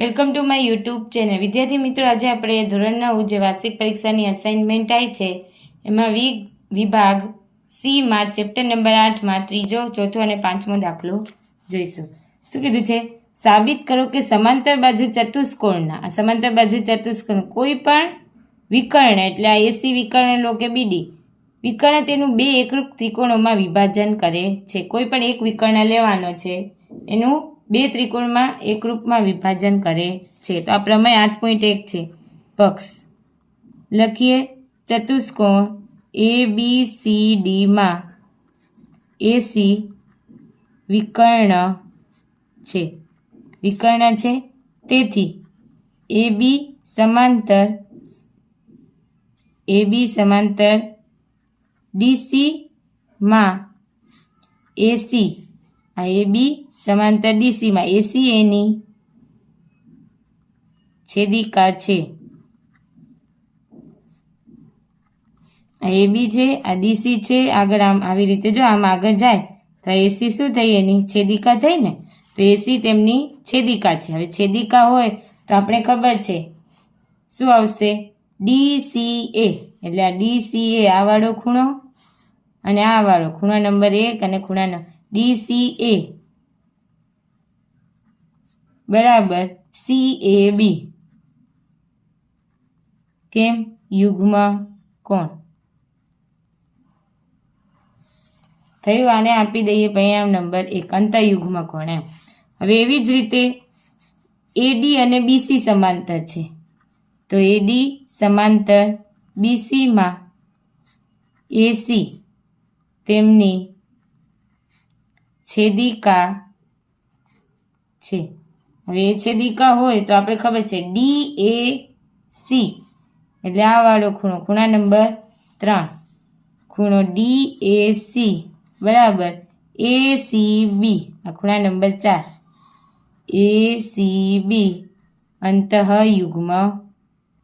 Welcome to my YouTube channel. વિદ્યાર્થી મિત્રો, આજે આપણે ધોરણ 9 જે વાર્ષિક પરીક્ષાની અસાઇનમેન્ટ આવી છે એમાં વિભાગ સીમાં ચેપ્ટર નંબર 8માં ત્રીજો, ચોથો અને પાંચમો દાખલો જોઈશું. શું કીધું છે? સાબિત કરો કે સમાંતર બાજુ ચતુષ્કોણના, આ સમાંતર બાજુ ચતુષ્કોણ કોઈ પણ વિકર્ણ, એટલે આ એસી વિકર્ણ લો કે બીડી વિકર્ણ તેનું બે એકરૂપ ત્રિકોણોમાં વિભાજન કરે છે. કોઈ પણ એક વિકર્ણ લેવાનો છે, એનું બે ત્રિકોણમાં એકરૂપમાં વિભાજન કરે છે. તો આ પ્રમેય 8.1 છે. પક્ષ લખીએ. ચતુષ્કોણ ABCD માં એસી વિકર્ણ છે, તેથી AB સમાંતર DC માં એસી, આ AB સમાંતર DC માં એસી એની છેદિકા છે. આ AB છે, આ DC છે. આગળ આમ આવી રીતે જો આમ આગળ જાય તો એસી શું થઈ? એની છેદિકા થઈ ને. તો એસી તેમની છેદિકા છે. હવે છેદિકા હોય તો આપણે ખબર છે શું આવશે? DCA. એટલે આ DCA આ વાળો ખૂણો અને આ વાળો ખૂણો નંબર 1 અને ખૂણા DCA બરાબર CAB. કેમ? યુગ્મ કોણ થયું. આને આપી દઈએ પરિણામ નંબર 1, અંતઃયુગ્મ કોણ એમ. હવે એવી જ રીતે AD અને BC સમાંતર છે, તો AD સમાંતર BC માં AC તેમની છેદિકા છે. હવે એ છેદિકા હોય તો આપણે ખબર છે DAC એટલે આ વાળો ખૂણો, ખૂણા નંબર 3, ખૂણો DAC બરાબર ACB, આ ખૂણા નંબર 4, ACB અંતઃયુગ્મ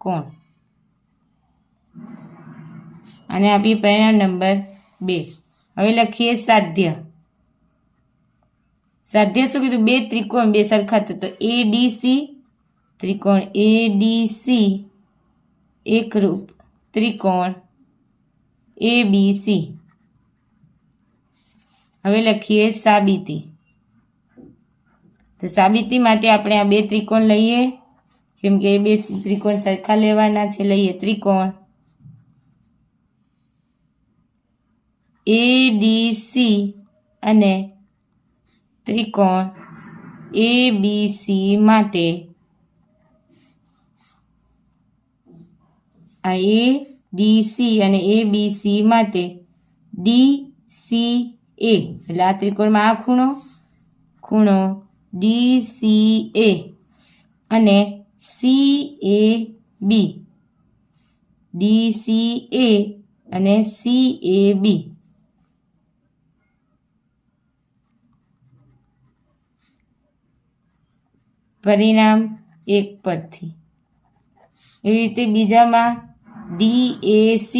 કોણ. અને આપી પરિણામ નંબર 2. હવે લખીએ સાધ્ય. સાધ્ય શું કીધું? બે ત્રિકોણ, બે સરખા તો ADC, ત્રિકોણ ADC એકરૂપ ત્રિકોણ ABC. હવે લખીએ સાબિતી. તો સાબિતી માટે આપણે આ બે ત્રિકોણ લઈએ, કેમ કે બે ત્રિકોણ સરખા લેવાના છે. લઈએ ત્રિકોણ ADC અને ત્રિકોણ ABC માટે આ ADC અને ABC માટે DCA એટલે આ ત્રિકોણમાં આ ખૂણો DCA અને CAB, DCA અને CAB પરિણામ 1 પરથી. એવી રીતે બીજામાં DAC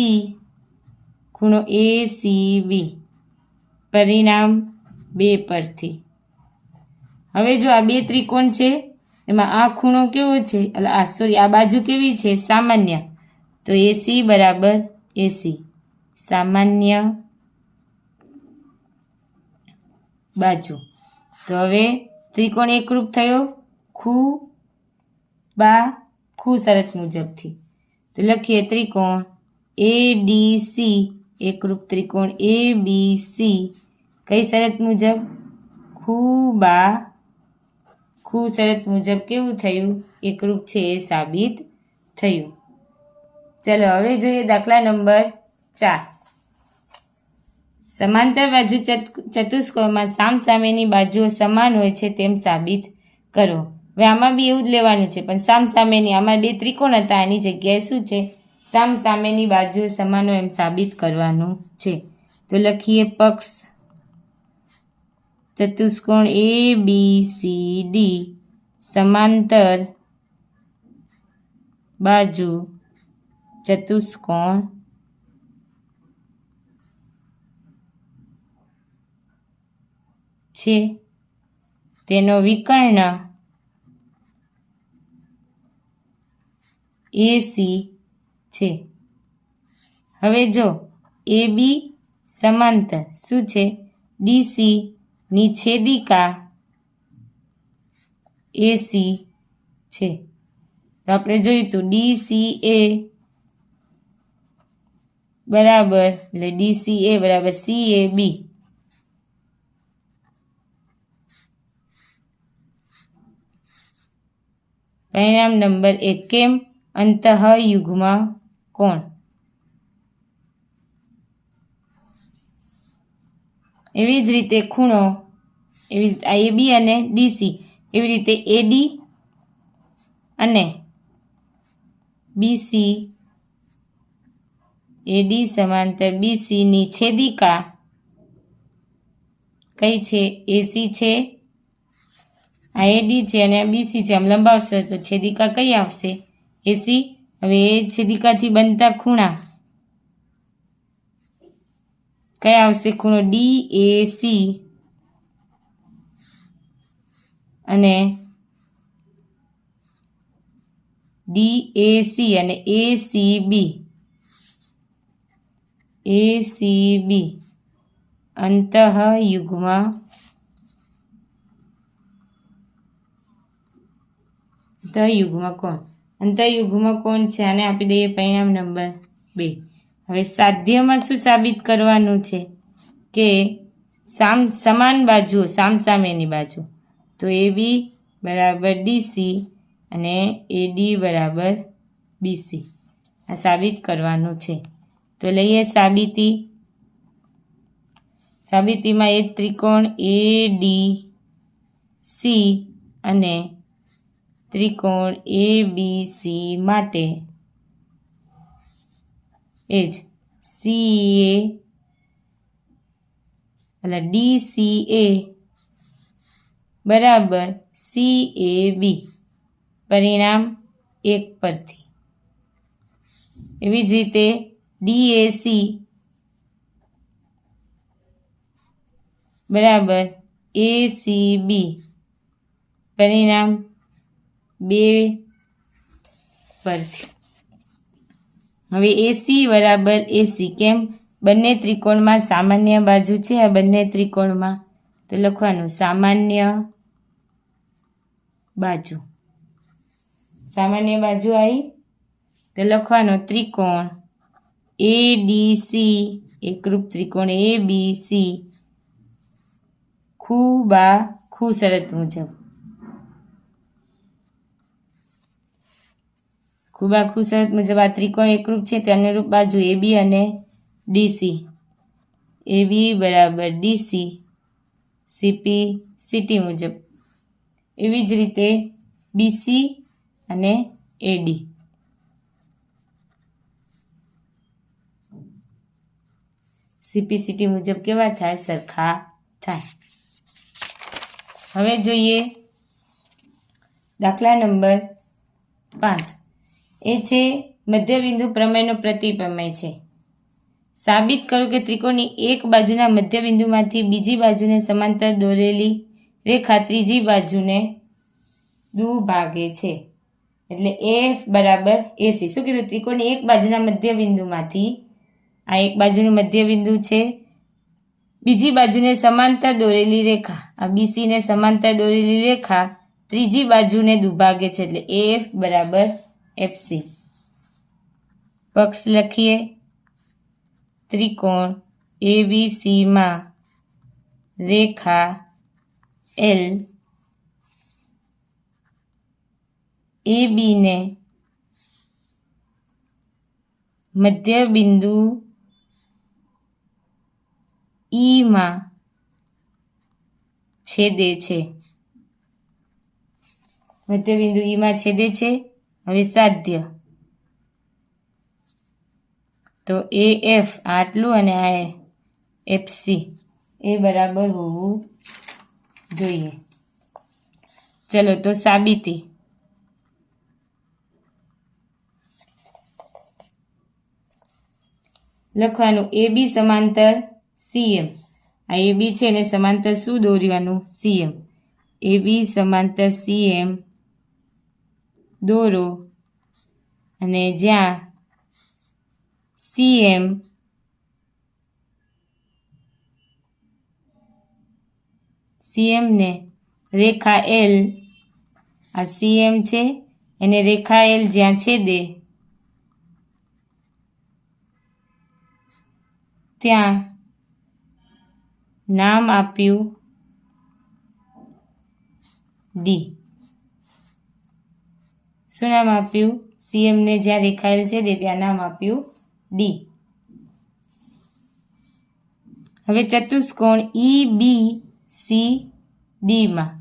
ખૂણો ACB પરિણામ 2 પરથી. હવે જો આ બે ત્રિકોણ છે એમાં આ ખૂણો કેવો છે? આ બાજુ કેવી છે? સામાન્ય. તો AC બરાબર AC, સામાન્ય બાજુ. તો હવે ત્રિકોણ એકરૂપ થયો ખૂ શરત મુજબથી. તો લખીએ ત્રિકોણ ADC એકરૂપ ત્રિકોણ ABC કઈ શરત મુજબ? ખૂ શરત મુજબ કેવું થયું? એકરૂપ છે એ સાબિત થયું. ચલો હવે જોઈએ દાખલા નંબર 4. સમાંતર બાજુ ચતુષ્કોણમાં સામસામેની બાજુઓ સમાન હોય છે તેમ સાબિત કરો. હવે આમાં બી એવું જ લેવાનું છે, પણ સામસામેની, આમાં બે ત્રિકોણ હતા, એની જગ્યાએ શું છે? સામસામેની બાજુઓ સમાન હોય એમ સાબિત કરવાનું છે. તો લખીએ પક્ષ. ચતુષ્કોણ ABCD સમાંતર બાજુ ચતુષ્કોણ છે, તેનો વિકર્ણ AC છે. હવે જો AB સમાંતર શું છે? DC ની છેદિકા AC છે. તો આપણે જોયું હતું DCA બરાબર એટલે DCA બરાબર CAB. પરિણામ નંબર 1. કેમ? અંતઃયુગ્મ કોણ. એવી જ રીતે ખૂણો, એવી રીતે AB અને DC, એવી રીતે AD અને BC, AD સમાંતર BC ની છેદિકા કઈ છે? AC છે. આ AD છે અને આ BC છે. આમ લંબાવશો તો છેદિકા કઈ આવશે? AC. હવે એ છેદિકાથી બનતા ખૂણા કયા આવશે? ખૂણો DAC અને DAC અને ACB. ACB અંતઃયુગ્મ કોણ. અંતઃયુગ્મ કોણ છે. આને આપી દઈએ પરિણામ નંબર 2. હવે સાધ્યમાં શું સાબિત કરવાનું છે? કે સમાન બાજુઓ, સામસામેની બાજુ. તો AB બરાબર DC અને AD બરાબર BC. આ સાબિત કરવાનું છે. તો લઈએ સાબિતી. સાબિતીમાં એ ત્રિકોણ ADC અને ત્રિકોણ ABC માટે એ જ DCA બરાબર CAB પરિણામ 1 પરથી. એવી જ રીતે DAC બરાબર ACB પરિણામ 2 પરથી. હવે AC બરાબર AC. કેમ? બંને ત્રિકોણમાં સામાન્ય બાજુ છે. આ બંને ત્રિકોણમાં તો લખવાનું સામાન્ય બાજુ. સામાન્ય બાજુ આવી તો લખવાનો ત્રિકોણ ADC એકરૂપ ત્રિકોણ ABC ખૂ શરત મુજબ. ખૂ શરત મુજબ આ ત્રિકોણ એકરૂપ છે તે અનુરૂપ બાજુ AB અને DC. AB બરાબર DC CP મુજબ. એવી જ રીતે BC અને AD. CP મુજબ કેવા થાય? સરખા થાય. હવે જોઈએ દાખલા નંબર 5. એ છે મધ્યબિંદુ પ્રમેયનો પ્રતિપ્રમેય છે. સાબિત કરો કે ત્રિકોણની એક બાજુના મધ્યબિંદુમાંથી બીજી બાજુને સમાંતર દોરેલી રેખા ત્રીજી બાજુને દુભાગે છે. એટલે AF બરાબર AC. શું કીધું? ત્રિકોણની એક બાજુના મધ્યબિંદુમાંથી, આ એક બાજુનું મધ્યબિંદુ છે, બીજી બાજુને સમાંતર દોરેલી રેખા, આ BC ને સમાંતર દોરેલી રેખા ત્રીજી બાજુને દુભાગે છે. એટલે AF બરાબર FC. પક્ષ લખીએ. ત્રિકોણ ABC માં રેખા L AB ને મધ્યબિંદુ E માં છેદે છે. મધ્યબિંદુ E માં છેદે છે. હવે સાધ્ય તો AF આટલું અને આ FC એ બરાબર હોવું જોઈએ. ચલો તો સાબિતી. લખવાનું AB સમાંતર CM. આ AB છે એને સમાંતર શું દોરવાનું? CM. AB સમાંતર CM દોરો અને જ્યાં CM ને રેખા L, આ CM છે એને રેખા L જ્યાં છેદે ત્યાં નામ આપ્યું D. શું નામ આપ્યું? CM ને જ્યાં રેખા L છેદે ત્યાં નામ આપ્યું D. હવે ચતુષ્કોણ EBCD માં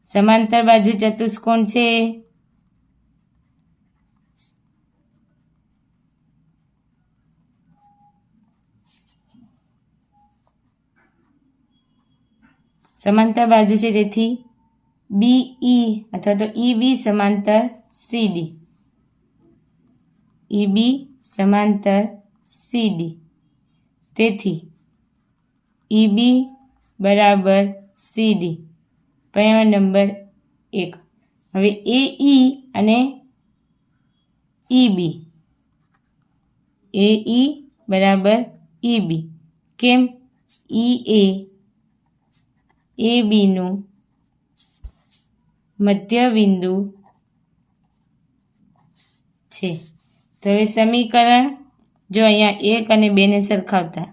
સમાંતર બાજુ ચતુષ્કોણ છે. સમાંતર બાજુ છે તેથી BE અથવા તો EB સમાંતર CD. EB સમાંતર CD. તેથી EB બરાબર CD. પરિણામ નંબર 1. હવે AE અને EB. AE બરાબર EB. કેમ? EA ABનું મધ્યબિંદુ છે. તો હવે સમીકરણ જો અહીંયા 1 અને 2 ને સરખાવતા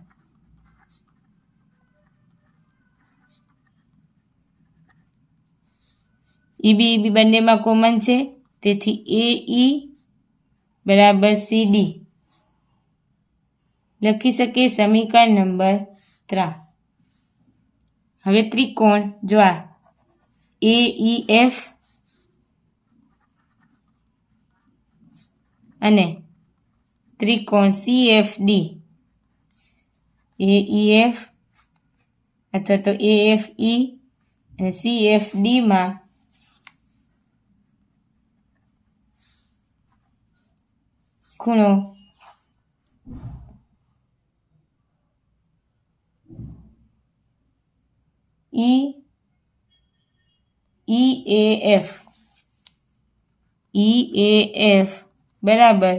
EB બંનેમાં કોમન છે તેથી AE બરાબર CD લખી શકીએ સમીકરણ નંબર 3. હવે ત્રિકોણ જો આ AEF અને ત્રિકોણ CFD. AEF અથવા તો AFE અને CFD માં ખૂણો EAF બરાબર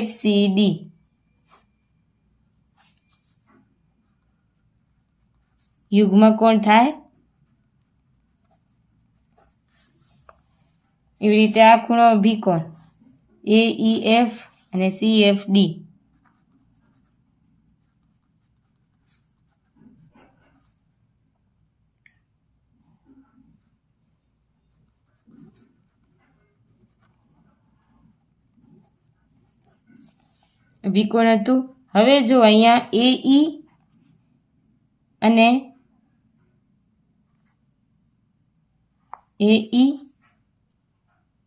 FCD. યુગ્મ કોણ થાય? એવી રીતે આ ખૂણો વિકોણ AEF અને CFD. વિકોણ હતું. હવે જો અહીંયા AE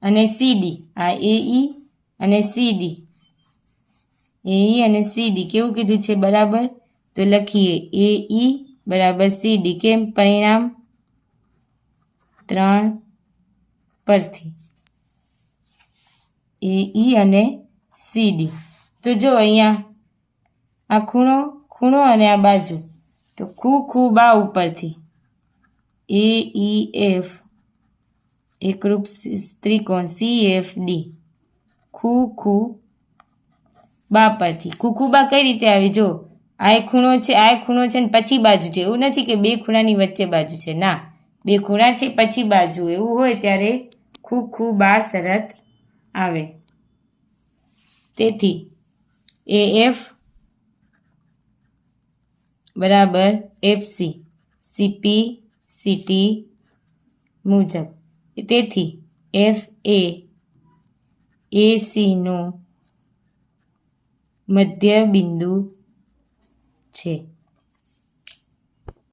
અને CD. આ AE અને CD. AE અને CD કેવું કીધું છે? બરાબર. તો લખીએ AE બરાબર CD. કેમ? પરિણામ 3 પરથી AE અને CD. તો જો અહીંયા આ ખૂણો અને આ બાજુ તો ખૂબ આ ઉપરથી AEF એકરૂપ ત્રિકોણ CFD બા પરથી. બા કઈ રીતે આવી? જો આ ખૂણો છે ને પછી બાજુ છે. એવું નથી કે બે ખૂણાની વચ્ચે બાજુ છે. ના, બે ખૂણા છે પછી બાજુ. એવું હોય ત્યારે બા શરત આવે. તેથી AF બરાબર FC CP CT મુજબ. તેથી FA AC નું મધ્ય બિંદુ છે.